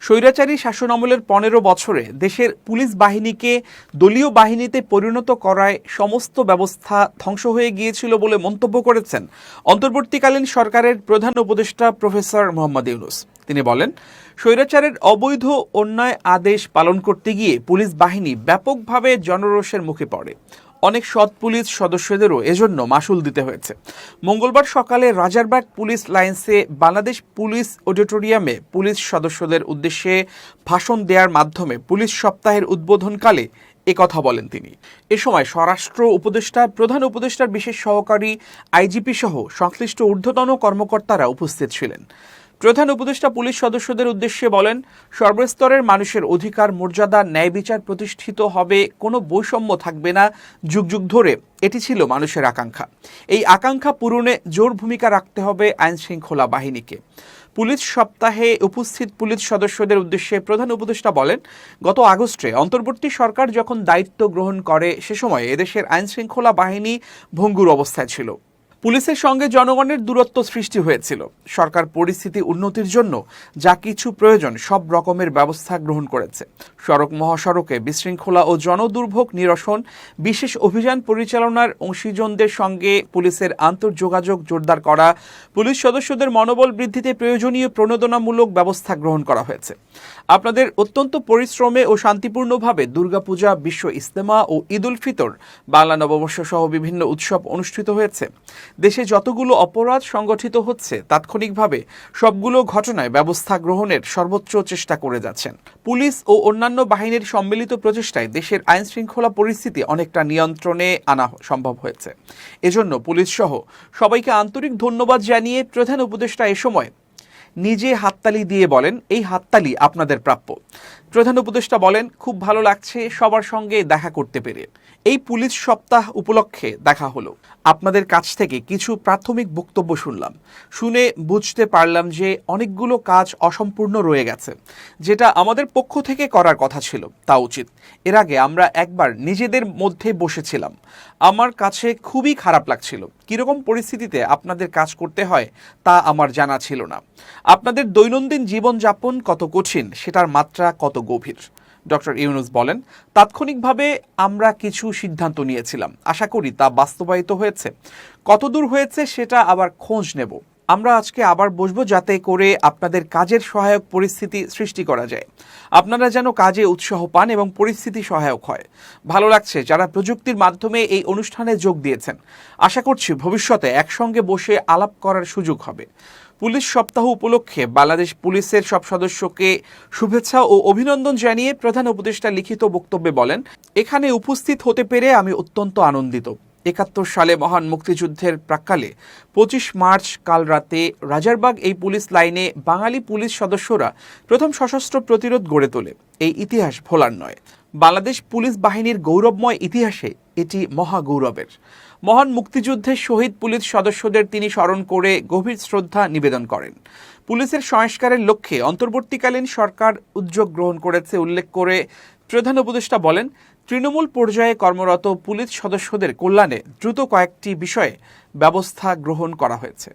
স্বৈরাচারী শাসনামলের ১৫ বছরে দেশের পুলিশ বাহিনীকে দলীয় বাহিনীতে পরিণত করায় সমস্ত ব্যবস্থা ধ্বংস হয়ে গিয়েছিল বলে মন্তব্য করেছেন অন্তর্বর্তীকালীন সরকারের প্রধান উপদেষ্টা প্রফেসর মোহাম্মদ ইউনূস। তিনি বলেন, স্বৈরাচারের অবৈধ অন্যায় আদেশ পালন করতে গিয়ে পুলিশ বাহিনী ব্যাপকভাবে জনরোষের মুখে পড়ে। অনেক সৎ পুলিশ সদস্যদেরও এজন্য মাশুল দিতে হয়েছে। মঙ্গলবার সকালে রাজারবাগ পুলিশ লাইন্সে বাংলাদেশ পুলিশ অডিটোরিয়ামে পুলিশ সদস্যদের উদ্দেশ্যে ভাষণ দেওয়ার মাধ্যমে পুলিশ সপ্তাহের উদ্বোধনকালে একথা বলেন তিনি। এ সময় স্বরাষ্ট্র উপদেষ্টা, প্রধান উপদেষ্টার বিশেষ সহকারী, আইজিপি সহ সংশ্লিষ্ট ঊর্ধ্বতন কর্মকর্তারা উপস্থিত ছিলেন। প্রধান উপদেষ্টা পুলিশ সদস্যদের উদ্দেশ্যে বলেন, সর্বস্তরের মানুষের অধিকার, মর্যাদা, ন্যায় বিচার প্রতিষ্ঠিত হবে, কোনো বৈষম্য থাকবে না। যুগ যুগ ধরে এটি ছিল মানুষের আকাঙ্ক্ষা। এই আকাঙ্ক্ষা পূরণে জোর ভূমিকা রাখতে হবে আইন শৃঙ্খলা বাহিনীকে। পুলিশ সপ্তাহে উপস্থিত পুলিশ সদস্যদের উদ্দেশ্যে প্রধান উপদেষ্টা বলেন, গত আগস্টে অন্তর্বর্তী সরকার যখন দায়িত্ব গ্রহণ করে সে সময় এদেশের আইন শৃঙ্খলা বাহিনী ভঙ্গুর অবস্থায় ছিল। পুলিশের সঙ্গে জনগণের দূরত্ব সৃষ্টি হয়েছিল। সরকার পরিস্থিতি উন্নতির জন্য যা কিছু প্রয়োজন সব রকমের ব্যবস্থা গ্রহণ করেছে। সড়ক মহাসড়কে বিশৃঙ্খলা ও জনদুর্ভোগ নিরসন, বিশেষ অভিযান পরিচালনার অংশীজনদের সঙ্গে পুলিশের আন্তর্যোগাযোগ জোরদার করা, পুলিশ সদস্যদের মনোবল বৃদ্ধিতে প্রয়োজনীয় প্রণোদনামূলক ব্যবস্থা গ্রহণ করা হয়েছে। আপনাদের অত্যন্ত পরিশ্রমে ও শান্তিপূর্ণভাবে দুর্গাপূজা, বিশ্ব ইজতেমা ও ঈদ উল ফিতর, বাংলা নববর্ষ সহ বিভিন্ন উৎসব অনুষ্ঠিত হয়েছে। দেশে যতগুলো অপরাধ সংগঠিত হচ্ছে তাৎক্ষণিকভাবে সবগুলো ঘটনায় ব্যবস্থা গ্রহণের সর্বোচ্চ চেষ্টা করে যাচ্ছেন। পুলিশ ও অন্যান্য বাহিনীর সম্মিলিত প্রচেষ্টায় দেশের আইন শৃঙ্খলা পরিস্থিতি অনেকটা নিয়ন্ত্রণে আনা সম্ভব হয়েছে। এজন্য পুলিশ সহ সবাইকে আন্তরিক ধন্যবাদ জানিয়ে প্রধান উপদেষ্টা এ সময় নিজে হাততালি দিয়ে বলেন, এই হাততালি আপনাদের প্রাপ্য। প্রধান উপদেষ্টা বলেন, খুব ভালো লাগছে সবার সঙ্গে দেখা করতে পেরে। এই পুলিশ সপ্তাহ উপলক্ষে দেখা হলো। আপনাদের কাছ থেকে কিছু প্রাথমিক বক্তব্য শুনলাম। শুনে বুঝতে পারলাম যে অনেকগুলো কাজ অসম্পূর্ণ রয়ে গেছে, যেটা আমাদের পক্ষ থেকে করার কথা ছিল তা উচিত। এর আগে আমরা একবার নিজেদের মধ্যে বসেছিলাম। আমার কাছে খুবই খারাপ লাগছিল। কীরকম পরিস্থিতিতে আপনাদের কাজ করতে হয় তা আমার জানা ছিল না। আপনাদের দৈনন্দিন জীবনযাপন কত কঠিন, সেটার মাত্রা কত গভীর। ডক্টর ইউনূস বলেন, তাৎক্ষণিকভাবে আমরা কিছু সিদ্ধান্ত নিয়েছিলাম। আশা করি তা বাস্তবায়িত হয়েছে। কতদূর হয়েছে সেটা আবার খোঁজ নেব। আমরা আজকে আবার বসবো যাতে করে আপনাদের কাজের সহায়ক পরিস্থিতি সৃষ্টি করা যায়। আপনারা যেন কাজে উৎসাহ পান এবং পরিস্থিতি সহায়ক হয়। ভালো লাগছে যারা প্রযুক্তির মাধ্যমে এই অনুষ্ঠানে যোগ দিয়েছেন। আশা করছি ভবিষ্যতে একসঙ্গে বসে আলাপ করার সুযোগ হবে। পুলিশ সপ্তাহ উপলক্ষে বাংলাদেশ পুলিশের সব সদস্যকে শুভেচ্ছা ও অভিনন্দন জানিয়ে প্রধান উপদেষ্টা লিখিত বক্তব্যে বলেন, এখানে উপস্থিত হতে পেরে আমি অত্যন্ত আনন্দিত। ৭১ সালে মহান মুক্তিযুদ্ধের প্রাক্কালে ২৫ মার্চ কাল রাতে রাজারবাগ এই পুলিশ লাইনে বাঙালি পুলিশ সদস্যরা প্রথম সশস্ত্র প্রতিরোধ গড়ে তোলে। এই ইতিহাস ভোলার নয়। বাংলাদেশ পুলিশ বাহিনীর গৌরবময় ইতিহাসে এটি মহাগৌরবের। মহান মুক্তিযুদ্ধের শহীদ পুলিশ সদস্যদের তিনি স্মরণ করে গভীর শ্রদ্ধা নিবেদন করেন। পুলিশের সংস্কারের লক্ষ্যে অন্তর্বর্তীকালীন সরকার উদ্যোগ গ্রহণ করেছে উল্লেখ করে প্রধান উপদেষ্টা বলেন, তৃণমূল পর্যায়ে কর্মরত পুলিশ সদস্যদের কল্যাণে দ্রুত কয়েকটি বিষয়ে ব্যবস্থা গ্রহণ করা হয়েছে।